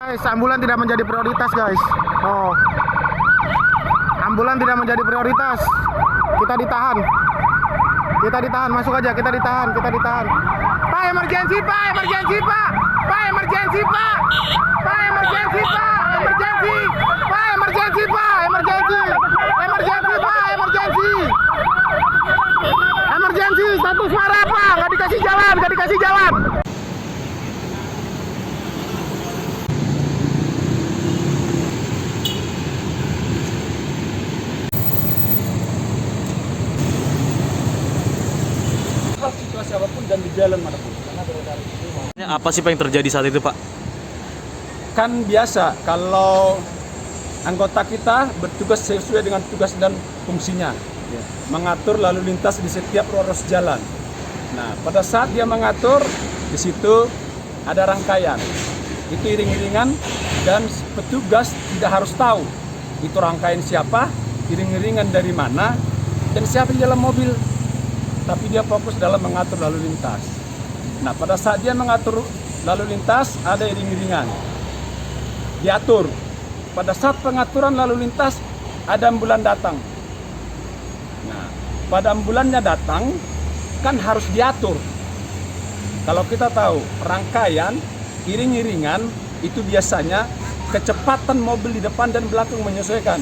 Guys, ambulan tidak menjadi prioritas, guys. Oh, ambulan tidak menjadi prioritas. Kita ditahan. Kita ditahan, masuk aja. Kita ditahan. Pak, emergensi, Pak. Emergensi, Pak. Pak, emergensi, Pak. Pak, emergensi, Pak. Emergensi. Pak, emergensi, Pak. Emergensi. Emergensi, Pak. Emergensi. Emergensi, status marah, Pak. Nggak dikasih jalan, nggak dikasih jalan. Situasi apapun dan di jalan manapun. Apa sih Pak yang terjadi saat itu, Pak? Kan biasa kalau anggota kita bertugas sesuai dengan tugas dan fungsinya, mengatur lalu lintas di setiap ruas jalan. Nah, pada saat dia mengatur, di situ ada rangkaian. Itu iring-iringan dan petugas tidak harus tahu itu rangkaian siapa, iring-iringan dari mana, dan siapa di dalam mobil. Tapi dia fokus dalam mengatur lalu lintas. Nah, pada saat dia mengatur lalu lintas, ada iring-iringan. Diatur. Pada saat pengaturan lalu lintas, ada ambulan datang. Nah, pada ambulannya datang, kan harus diatur. Kalau kita tahu, rangkaian, iring-iringan, itu biasanya kecepatan mobil di depan dan belakang menyesuaikan.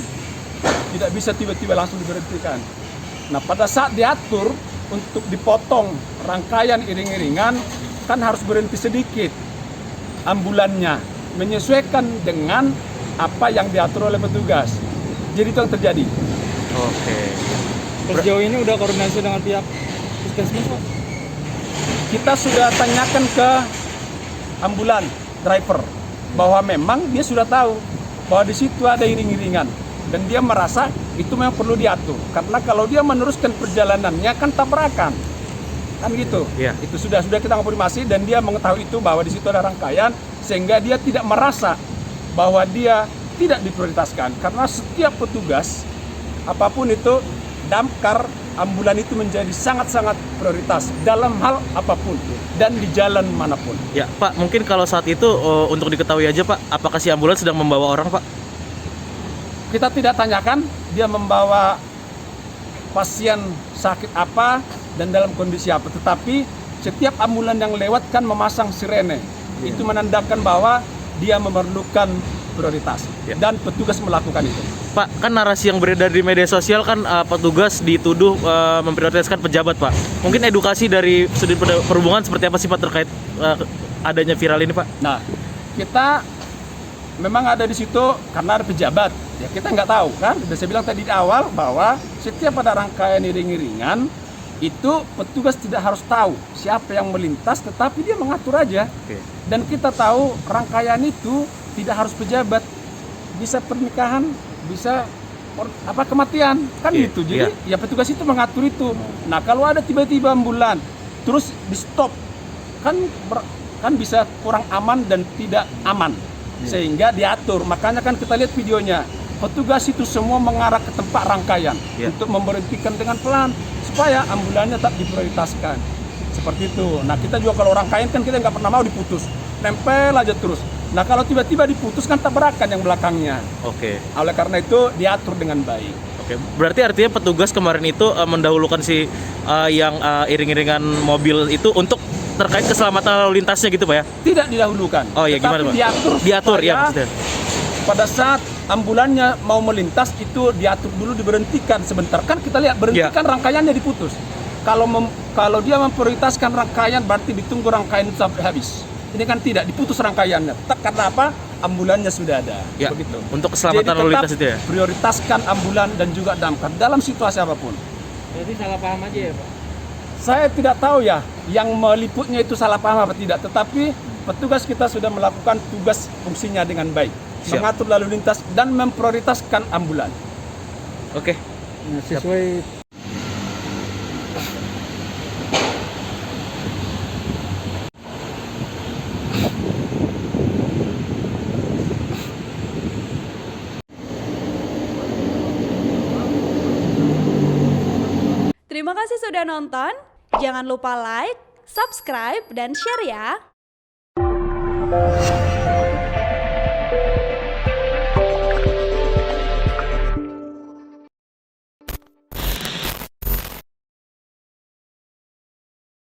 Tidak bisa tiba-tiba langsung diberhentikan. Nah, pada saat diatur, untuk dipotong rangkaian iring-iringan kan harus berhenti sedikit ambulannya menyesuaikan dengan apa yang diatur oleh petugas. Jadi itu yang terjadi. Oke. Sejauh ini udah koordinasi dengan pihak puskesmas, Pak? Kita sudah tanyakan ke ambulan driver bahwa memang dia sudah tahu bahwa di situ ada iring-iringan dan dia merasa itu memang perlu diatur karena kalau dia meneruskan perjalanannya kan tabrakan kan gitu. Itu sudah kita konfirmasi dan dia mengetahui itu bahwa di situ ada rangkaian sehingga dia tidak merasa bahwa dia tidak diprioritaskan karena setiap petugas apapun itu damkar ambulan itu menjadi sangat-sangat prioritas dalam hal apapun dan di jalan manapun. Ya Pak, mungkin kalau saat itu untuk diketahui aja Pak, apakah si ambulans sedang membawa orang Pak? Kita tidak tanyakan dia membawa pasien sakit apa dan dalam kondisi apa. Tetapi setiap ambulan yang lewat kan memasang sirene. Itu menandakan bahwa dia memerlukan prioritas. Dan petugas melakukan itu. Pak, kan narasi yang beredar di media sosial kan petugas dituduh memprioritaskan pejabat Pak. Mungkin edukasi dari sudut perhubungan seperti apa sih Pak terkait adanya viral ini Pak? Nah, kita memang ada di situ karena ada pejabat. Ya kita nggak tahu kan. Sudah saya bilang tadi di awal bahwa setiap ada rangkaian iring-iringan itu petugas tidak harus tahu siapa yang melintas, tetapi dia mengatur aja. Dan kita tahu rangkaian itu tidak harus pejabat, bisa pernikahan, bisa kematian kan gitu. Jadi ya petugas itu mengatur itu. Nah kalau ada tiba-tiba ambulan terus di stop kan bisa kurang aman dan tidak aman. Sehingga diatur, makanya kan kita lihat videonya petugas itu semua mengarah ke tempat rangkaian untuk memberhentikan dengan pelan supaya ambulannya tak diprioritaskan seperti itu. Nah kita juga kalau rangkaian kan kita nggak pernah mau diputus, nempel aja terus. Nah kalau tiba-tiba diputus kan tabrakan yang belakangnya. Oleh karena itu diatur dengan baik. Berarti artinya petugas kemarin itu mendahulukan si yang iring-iringan mobil itu untuk terkait keselamatan lalu lintasnya gitu Pak ya? Tidak didahulukan. Oh ya gimana Pak? Diatur ya maksudnya. Pada saat ambulannya mau melintas itu diatur dulu, diberhentikan sebentar. Kan kita lihat berhentikan rangkaiannya diputus. Kalau dia memprioritaskan rangkaian berarti ditunggu rangkaian itu sampai habis. Ini kan tidak diputus rangkaiannya. Karena apa? Ambulannya sudah ada. Begitu. Untuk keselamatan lalu lintas itu ya. Prioritaskan ambulan dan juga damkar dalam situasi apapun. Jadi salah paham aja ya Pak? Saya tidak tahu ya yang meliputnya itu salah paham apa tidak, tetapi petugas kita sudah melakukan tugas fungsinya dengan baik. Mengatur lalu lintas dan memprioritaskan ambulan. Nah, sesuai Terima kasih sudah nonton. Jangan lupa like, subscribe, dan share ya.